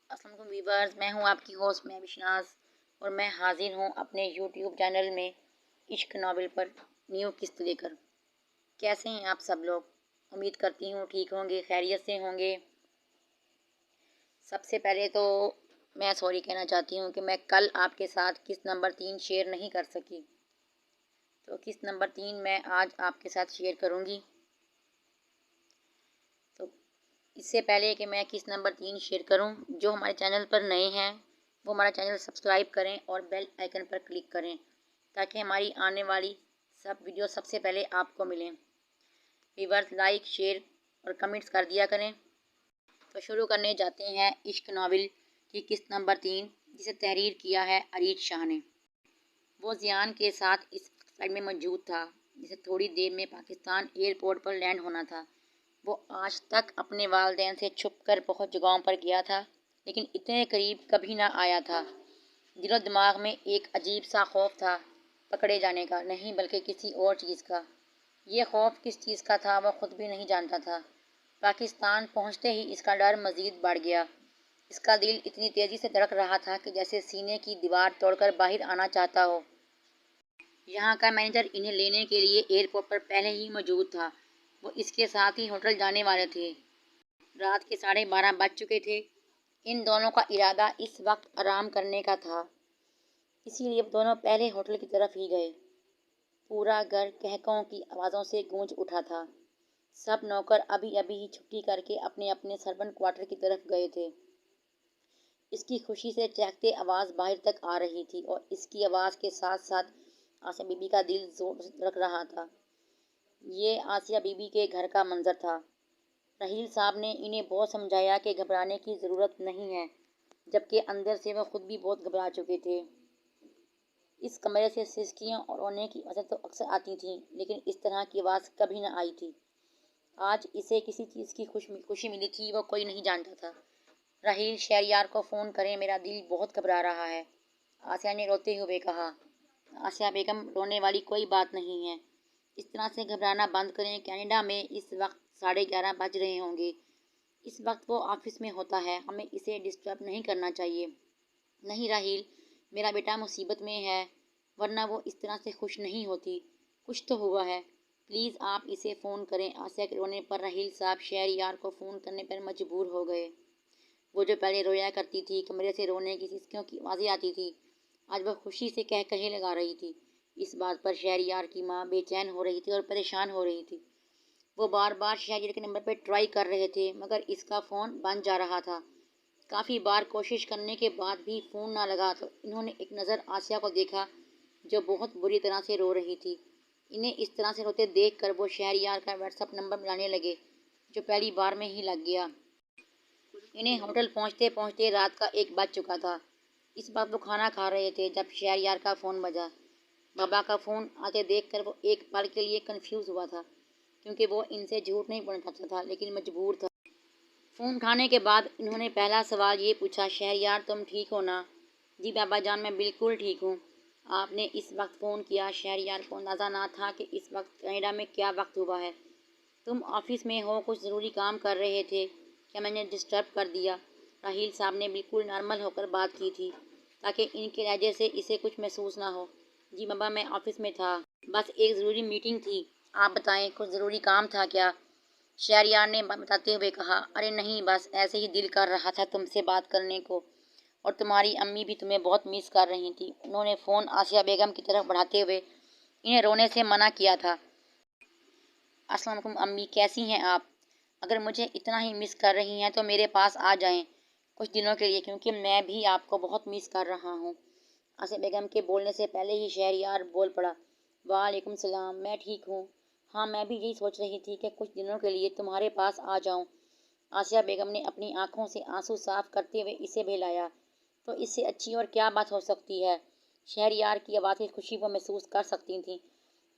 السلام علیکم ویورز، میں ہوں آپ کی ہوسٹ میں بشناز اور میں حاضر ہوں اپنے یوٹیوب چینل میں عشق ناول پر نیو قسط لے کر۔ کیسے ہیں آپ سب لوگ؟ امید کرتی ہوں ٹھیک ہوں گے، خیریت سے ہوں گے۔ سب سے پہلے تو میں سوری کہنا چاہتی ہوں کہ میں کل آپ کے ساتھ قسط نمبر 3 شیئر نہیں کر سکی، تو قسط نمبر 3 میں آج آپ کے ساتھ شیئر کروں گی۔ تو اس سے پہلے کہ میں قسط نمبر 3 شیئر کروں، جو ہمارے چینل پر نئے ہیں وہ ہمارا چینل سبسکرائب کریں اور بیل آئیکن پر کلک کریں تاکہ ہماری آنے والی سب ویڈیو سب سے پہلے آپ کو ملیں۔ ویورز لائک، شیئر اور کمنٹس کر دیا کریں۔ تو شروع کرنے جاتے ہیں عشق ناول کی قسط نمبر 3، جسے تحریر کیا ہے ارید شاہ نے۔ وہ زیان کے ساتھ اس فلائٹ میں موجود تھا جسے تھوڑی دیر میں پاکستان ایئرپورٹ پر لینڈ ہونا تھا۔ وہ آج تک اپنے والدین سے چھپ کر بہت جگہوں پر گیا تھا، لیکن اتنے قریب کبھی نہ آیا تھا۔ دل و دماغ میں ایک عجیب سا خوف تھا، پکڑے جانے کا نہیں بلکہ کسی اور چیز کا۔ یہ خوف کس چیز کا تھا وہ خود بھی نہیں جانتا تھا۔ پاکستان پہنچتے ہی اس کا ڈر مزید بڑھ گیا۔ اس کا دل اتنی تیزی سے دھڑک رہا تھا کہ جیسے سینے کی دیوار توڑ کر باہر آنا چاہتا ہو۔ یہاں کا مینیجر انہیں لینے کے لیے ایئرپورٹ پر پہلے ہی موجود تھا۔ وہ اس کے ساتھ ہی ہوٹل جانے والے تھے۔ رات کے 12:30 بج چکے تھے۔ ان دونوں کا ارادہ اس وقت آرام کرنے کا تھا، اسی لیے وہ دونوں پہلے ہوٹل کی طرف ہی گئے۔ پورا گھر قہقہوں کی آوازوں سے گونج اٹھا تھا۔ سب نوکر ابھی ہی چھٹی کر کے اپنے اپنے سرونٹ کوارٹر کی طرف گئے تھے۔ اس کی خوشی سے چہکتے آواز باہر تک آ رہی تھی اور اس کی آواز کے ساتھ ساتھ آسیہ بی بی کا دل زور سے دھڑک رہا تھا۔ یہ آسیہ بی بی کے گھر کا منظر تھا۔ رحیل صاحب نے انہیں بہت سمجھایا کہ گھبرانے کی ضرورت نہیں ہے، جبکہ اندر سے وہ خود بھی بہت گھبرا چکے تھے۔ اس کمرے سے سسکیاں اور رونے کی آوازیں تو اکثر آتی تھیں، لیکن اس طرح کی آواز کبھی نہ آئی تھی۔ آج اسے کسی چیز کی خوشی ملی تھی، وہ کوئی نہیں جانتا تھا۔ رحیل، شہریار کو فون کریں، میرا دل بہت گھبرا رہا ہے، آسیہ نے روتے ہوئے کہا۔ آسیہ بیگم، رونے والی کوئی بات نہیں ہے، اس طرح سے گھبرانا بند کریں۔ کینیڈا میں اس وقت 11:30 بج رہے ہوں گے۔ اس وقت وہ آفس میں ہوتا ہے، ہمیں اسے ڈسٹرب نہیں کرنا چاہیے۔ نہیں راحیل، میرا بیٹا مصیبت میں ہے، ورنہ وہ اس طرح سے خوش نہیں ہوتی۔ کچھ تو ہوا ہے، پلیز آپ اسے فون کریں۔ آسیہ کے رونے پر رحیل صاحب شہریار کو فون کرنے پر مجبور ہو گئے۔ وہ جو پہلے رویا کرتی تھی، کمرے سے رونے کی سسکیوں کی آوازیں آتی تھی، آج وہ خوشی سے قہقہے لگا رہی تھی۔ اس بات پر شہریار کی ماں بے چین ہو رہی تھی اور پریشان ہو رہی تھی۔ وہ بار بار شہریار کے نمبر پہ ٹرائی کر رہے تھے، مگر اس کا فون بند جا رہا تھا۔ کافی بار کوشش کرنے کے بعد بھی فون نہ لگا تو انہوں نے ایک نظر آسیہ کو دیکھا جو بہت بری طرح سے رو رہی تھی۔ انہیں اس طرح سے روتے دیکھ کر وہ شہریار کا واٹس ایپ نمبر ملانے لگے، جو پہلی بار میں ہی لگ گیا۔ انہیں ہوٹل پہنچتے پہنچتے رات کا 1 بج چکا تھا۔ اس وقت وہ کھانا کھا رہے تھے جب شہریار کا فون بجا۔ بابا کا فون آتے دیکھ کر وہ ایک پل کے لیے کنفیوز ہوا تھا، کیونکہ وہ ان سے جھوٹ نہیں بولنا چاہتا تھا، لیکن مجبور تھا۔ فون اٹھانے کے بعد انہوں نے پہلا سوال یہ پوچھا، شہریار تم ٹھیک ہو نا؟ جی بابا جان، میں بالکل ٹھیک ہوں۔ آپ نے اس وقت فون کیا؟ شہریار کو اندازہ نہ تھا کہ اس وقت کینیڈا میں کیا وقت ہوا ہے۔ تم آفس میں ہو، کچھ ضروری کام کر رہے تھے، کیا میں نے ڈسٹرب کر دیا؟ راحیل صاحب نے بالکل نارمل ہو کر بات کی تھی تاکہ ان کے لہجے سے اسے کچھ محسوس نہ ہو۔ جی بابا، میں آفس میں تھا، بس ایک ضروری میٹنگ تھی۔ آپ بتائیں، کچھ ضروری کام تھا کیا؟ شہریار نے بتاتے ہوئے کہا، ارے نہیں، بس ایسے ہی دل کر رہا تھا تم سے بات کرنے کو، اور تمہاری امی بھی تمہیں بہت مس کر رہی تھی۔ انہوں نے فون آسیہ بیگم کی طرف بڑھاتے ہوئے انہیں رونے سے منع کیا تھا۔ السلام علیکم امی، کیسی ہیں آپ؟ اگر مجھے اتنا ہی مس کر رہی ہیں تو میرے پاس آ جائیں کچھ دنوں کے لیے، کیونکہ میں بھی آپ کو بہت مس کر رہا ہوں۔ آسیہ بیگم کے بولنے سے پہلے ہی شہریار بول پڑا، وعلیکم السلام، میں ٹھیک ہوں۔ ہاں، میں بھی یہی سوچ رہی تھی کہ کچھ دنوں کے لیے تمہارے پاس آ جاؤں۔ آسیہ بیگم نے اپنی آنکھوں سے آنسو صاف کرتے ہوئے اسے بہلایا۔ تو اس سے اچھی اور کیا بات ہو سکتی ہے؟ شہریار کی آواز کی خوشی وہ محسوس کر سکتی تھیں۔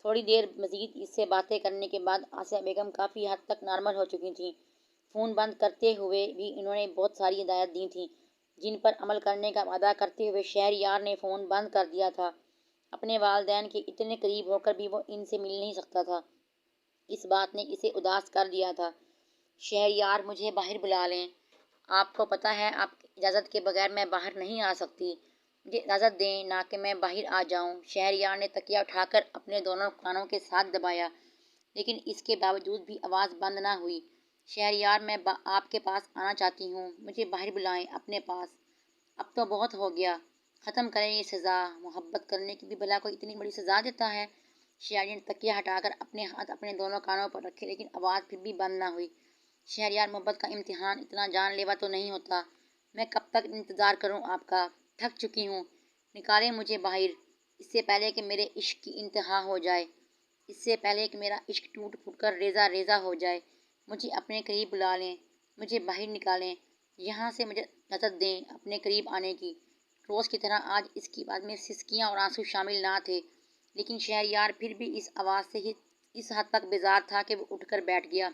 تھوڑی دیر مزید اس سے باتیں کرنے کے بعد آسیہ بیگم کافی حد تک نارمل ہو چکی تھیں۔ فون بند کرتے ہوئے بھی انہوں نے بہت ساری ہدایات دی تھیں، جن پر عمل کرنے کا وعدہ کرتے ہوئے شہریار نے فون بند کر دیا تھا۔ اپنے والدین کے اتنے قریب ہو کر بھی وہ ان سے مل نہیں سکتا تھا، اس بات نے اسے اداس کر دیا تھا۔ شہریار، مجھے باہر بلا لیں، آپ کو پتہ ہے آپ کی اجازت کے بغیر میں باہر نہیں آ سکتی، مجھے اجازت دیں نہ کہ میں باہر آ جاؤں۔ شہریار نے تکیہ اٹھا کر اپنے دونوں کانوں کے ساتھ دبایا، لیکن اس کے باوجود بھی آواز بند نہ ہوئی۔ شہریار، میں آپ کے پاس آنا چاہتی ہوں، مجھے باہر بلائیں اپنے پاس۔ اب تو بہت ہو گیا، ختم کریں یہ سزا۔ محبت کرنے کی بھی بھلا کوئی اتنی بڑی سزا دیتا ہے؟ شہریار نے تکیہ ہٹا کر اپنے ہاتھ اپنے دونوں کانوں پر رکھے، لیکن آواز پھر بھی بند نہ ہوئی۔ شہریار، محبت کا امتحان اتنا جان لیوا تو نہیں ہوتا، میں کب تک انتظار کروں آپ کا؟ تھک چکی ہوں، نکالیں مجھے باہر، اس سے پہلے کہ میرے عشق کی انتہا ہو جائے، اس سے پہلے کہ میرا عشق ٹوٹ پھوٹ کر ریزہ ریزہ ہو جائے۔ مجھے اپنے قریب بلا لیں، مجھے باہر نکالیں، یہاں سے مجھے اجازت دیں اپنے قریب آنے کی۔ روز کی طرح آج اس کی بات میں سسکیاں اور آنسو شامل نہ تھے، لیکن شہریار پھر بھی اس آواز سے ہی اس حد تک بیزار تھا کہ وہ اٹھ کر بیٹھ گیا۔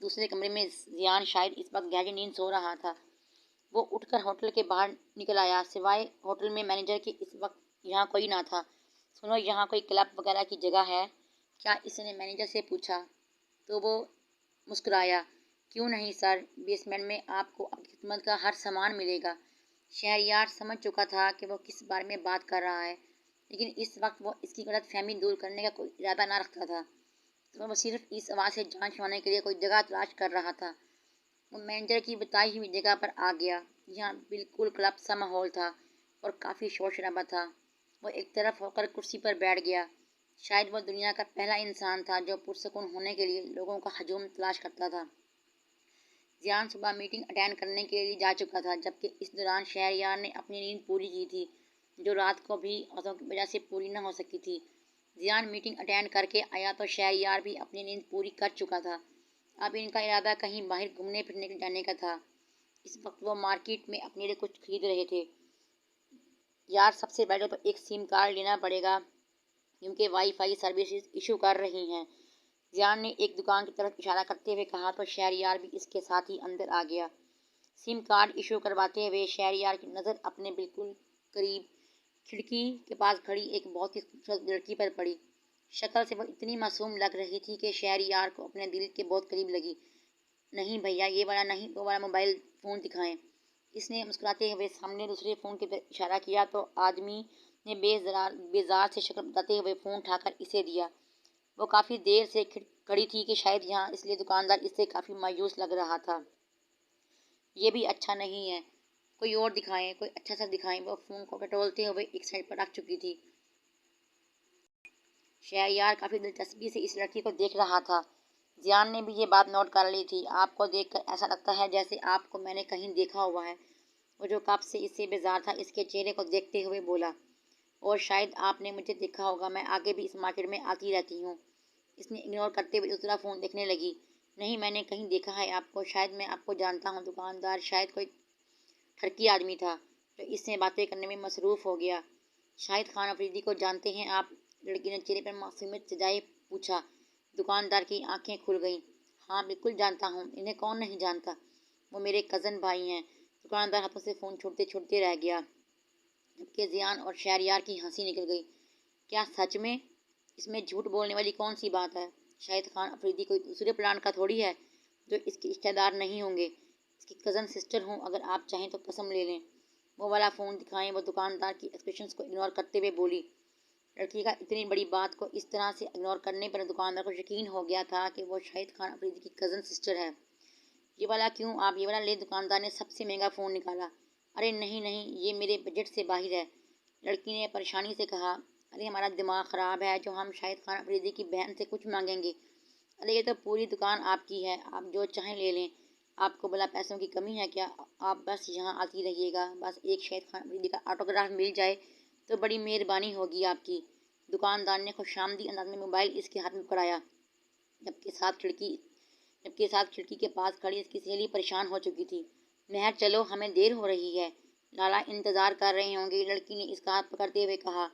دوسرے کمرے میں زیان شاید اس وقت گہری نیند سو رہا تھا۔ وہ اٹھ کر ہوٹل کے باہر نکل آیا، سوائے ہوٹل میں مینیجر کے اس وقت یہاں کوئی نہ تھا۔ سنو، یہاں کوئی کلب وغیرہ کی جگہ ہے کیا؟ اس نے مینیجر سے پوچھا تو وہ مسکرایا۔ کیوں نہیں سر، بیسمنٹ میں آپ کو آپ کی خدمت کا ہر سامان ملے گا۔ شہریار سمجھ چکا تھا کہ وہ کس بارے میں بات کر رہا ہے، لیکن اس وقت وہ اس کی غلط فہمی دور کرنے کا کوئی ارادہ نہ رکھتا تھا۔ وہ صرف اس آواز سے جان چھڑانے کے لیے کوئی جگہ تلاش کر رہا تھا۔ وہ مینیجر کی بتائی ہوئی جگہ پر آ گیا۔ یہاں بالکل کلب سا ماحول تھا اور کافی شور شرابہ تھا۔ وہ ایک طرف ہو کر کرسی پر بیٹھ گیا۔ شاید وہ دنیا کا پہلا انسان تھا جو پرسکون ہونے کے لیے لوگوں کا ہجوم تلاش کرتا تھا۔ زیان صبح میٹنگ اٹینڈ کرنے کے لیے جا چکا تھا، جبکہ اس دوران شہریار نے اپنی نیند پوری کی تھی، جو رات کو بھی عذروں کی وجہ سے پوری نہ ہو سکی تھی۔ زیان میٹنگ اٹینڈ کر کے آیا تو شہریار بھی اپنی نیند پوری کر چکا تھا۔ اب ان کا ارادہ کہیں باہر گھومنے پھرنے جانے کا تھا۔ اس وقت وہ مارکیٹ میں اپنے لیے کچھ خرید رہے تھے۔ یار، سب سے پہلے تو ایک سم کارڈ لینا پڑے گا، کیونکہ وائی فائی سروسز ایشو کر رہی ہیں۔ زیان نے ایک دکان کی طرف اشارہ کرتے ہوئے کہا تو شہریار بھی اس کے ساتھ ہی اندر آ گیا۔ سم کارڈ ایشو کرواتے ہوئے شہریار کی نظر اپنے بالکل قریب کھڑکی کے پاس کھڑی ایک بہت ہی خوبصورت لڑکی پر پڑی۔ شکل سے وہ اتنی معصوم لگ رہی تھی کہ شہریار کو اپنے دل کے بہت قریب لگی۔ نہیں بھیا، یہ والا نہیں، وہ والا موبائل فون دکھائیں۔ اس نے مسکراتے ہوئے سامنے دوسرے فون کی طرف اشارہ کیا تو آدمی نے بیزار سے شکل بتاتے ہوئے فون اٹھا کر اسے دیا۔ وہ کافی دیر سے کھڑی تھی کہ شاید یہاں، اس لیے دکاندار اس سے کافی مایوس لگ رہا تھا۔ یہ بھی اچھا نہیں ہے، کوئی اور دکھائیں، کوئی اچھا سا دکھائیں۔ وہ فون کو ٹٹولتے ہوئے ایک سائڈ پر رکھ چکی تھی۔ شہریار کافی دلچسپی سے اس لڑکی کو دیکھ رہا تھا۔ زیان نے بھی یہ بات نوٹ کر لی تھی۔ آپ کو دیکھ کر ایسا لگتا ہے جیسے آپ کو میں نے کہیں دیکھا ہوا ہے۔ وہ جو کب سے اس سے بیزار تھا، اس کے چہرے کو دیکھتے ہوئے بولا۔ اور شاید آپ نے مجھے دیکھا ہوگا، میں آگے بھی اس مارکیٹ میں آتی رہتی ہوں۔ اس نے اگنور کرتے ہوئے دوسرا فون دیکھنے لگی۔ نہیں، میں نے کہیں دیکھا ہے آپ کو، شاید میں آپ کو جانتا ہوں۔ دکاندار شاید کوئی ٹھرکی آدمی تھا جو اس سے باتیں کرنے میں مصروف ہو گیا۔ شاہد خان افریدی کو جانتے ہیں آپ؟ لڑکی نے چہرے پر معصومیت سجائے پوچھا۔ دکاندار کی آنکھیں کھل گئیں۔ ہاں بالکل جانتا ہوں، انہیں کون نہیں جانتا، وہ میرے کزن بھائی ہیں۔ دکاندار ہاتھوں سے فون چھوڑتے چھوڑتے رہ گیا، جبکہ زیان اور شہریار کی ہنسی نکل گئی۔ کیا سچ میں؟ اس میں جھوٹ بولنے والی کون سی بات ہے؟ شاہد خان افریدی کوئی دوسرے پلان کا تھوڑی ہے جو اس کے رشتہ دار نہیں ہوں گے، اس کی کزن سسٹر ہوں، اگر آپ چاہیں تو قسم لے لیں۔ وہ والا فون دکھائیں، وہ دکاندار کی ایکسپریشنز کو اگنور کرتے ہوئے بولی۔ لڑکی کا اتنی بڑی بات کو اس طرح سے اگنور کرنے پر دکاندار کو یقین ہو گیا تھا کہ وہ شاہد خان افریدی کی کزن سسٹر ہے۔ یہ والا کیوں؟ آپ یہ والا لیں۔ دکاندار نے سب سے مہنگا فون نکالا۔ ارے نہیں نہیں، یہ میرے بجٹ سے باہر ہے، لڑکی نے پریشانی سے کہا۔ ارے ہمارا دماغ خراب ہے جو ہم شاہد خان افریدی کی بہن سے کچھ مانگیں گے؟ ارے یہ تو پوری دکان آپ کی ہے، آپ جو چاہیں لے لیں۔ آپ کو بلا پیسوں کی کمی ہے کیا؟ آپ بس یہاں آتی رہیے گا، بس ایک شاہد خان افریدی کا آٹوگراف مل جائے تو بڑی مہربانی ہوگی آپ کی۔ دکاندار نے خوش آمدی انداز میں موبائل اس کے ہاتھ میں پکڑایا، جبکہ ساتھ کھڑکی کے پاس کھڑی اس کی سہیلی پریشان ہو چکی تھی۔ مہر چلو، ہمیں دیر ہو رہی ہے، لالا انتظار کر رہے ہوں گے، لڑکی نے اس کا ہاتھ پکڑتے ہوئے کہا،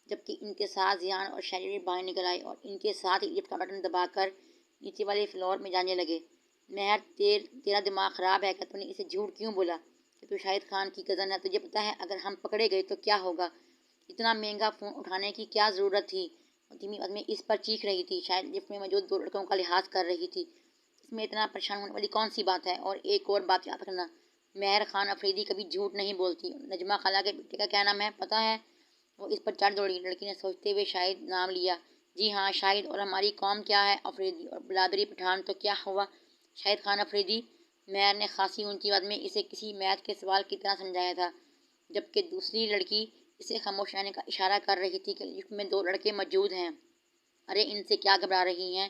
جبکہ ان کے ساتھ زیان اور شہریار باہر نکل آئے اور ان کے ساتھ ہی لفٹ کا بٹن دبا کر نیچے والے فلور میں جانے لگے۔ مہر، تیرا دماغ خراب ہے کیا؟ تو نے اسے جھوٹ کیوں بولا کہ تو شاہد خان کی کزن ہے؟ تجھے پتا ہے اگر ہم پکڑے گئے تو کیا ہوگا؟ اتنا مہنگا فون اٹھانے کی کیا ضرورت تھی؟ دھیمی آواز میں اس پر چیخ رہی تھی، شاید لفٹ میں موجود دو لڑکوں کا لحاظ کر رہی تھی۔ اس اس میں اتنا پریشان ہونے والی کون سی بات ہے؟ اور ایک اور بات یاد رکھنا، مہر خان افریدی کبھی جھوٹ نہیں بولتی۔ نجمہ خالہ کے بیٹے کا کیا نام ہے پتہ ہے؟ وہ اس پر چڑھ دوڑی۔ لڑکی نے سوچتے ہوئے شاہد نام لیا۔ جی ہاں شاہد، اور ہماری قوم کیا ہے؟ افریدی۔ اور بلادری پٹھان تو کیا ہوا؟ شاہد خان افریدی۔ مہر نے خاصی اونچی آواز میں اسے کسی میتھ کے سوال کی طرح سمجھایا تھا، جبکہ دوسری لڑکی اسے خاموش رہنے کا اشارہ کر رہی تھی کہ لفٹ میں 2 لڑکے موجود ہیں۔ ارے ان سے کیا گھبرا رہی ہیں؟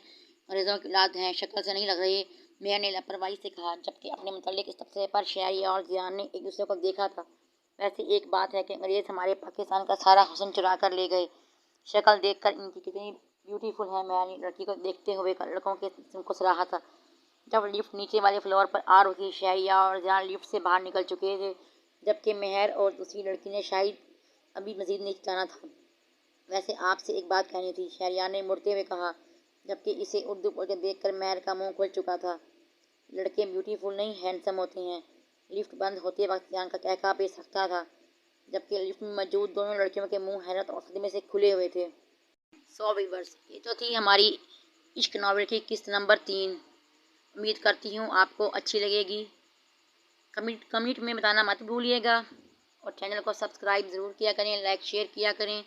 انگریزوں کی اولاد ہیں، شکل سے نہیں لگ رہی، مہر نے لاپرواہی سے کہا، جبکہ اپنے متعلق اس تبصرے پر شہریار اور ضیاء نے ایک دوسرے کو دیکھا تھا۔ ویسے ایک بات ہے کہ انگریز ہمارے پاکستان کا سارا حسن چرا کر لے گئے۔ شکل دیکھ کر ان کی کتنی بیوٹیفل ہے۔ مہر نے لڑکی کو دیکھتے ہوئے لڑکوں کے جسم کو سراہا تھا۔ جب لفٹ نیچے والے فلور پر آ رہی تھی، شہریار اور ضیاء لفٹ سے باہر نکل چکے تھے، جبکہ مہر اور دوسری لڑکی نے شاید ابھی مزید نیچے جانا تھا۔ ویسے آپ سے ایک بات کہنی تھی، شہریار نے مڑتے ہوئے کہا، جبکہ اسے اردو بولتے دیکھ کر مہر کا منہ کھل چکا تھا۔ لڑکے بیوٹیفل نہیں ہینڈسم ہوتے ہیں۔ لفٹ بند ہوتے وقت ضیاء کا قہقہہ بے سختہ تھا، جبکہ لفٹ میں موجود دونوں لڑکیوں کے منہ حیرت اور صدمے سے کھلے ہوئے تھے۔ ویورز، یہ تو تھی ہماری عشق ناول کی قسط نمبر 3۔ امید کرتی ہوں آپ کو اچھی لگے گی۔ کمنٹ میں بتانا مت بھولیے گا، اور چینل کو سبسکرائب ضرور کیا کریں، لائک شیئر کیا کریں۔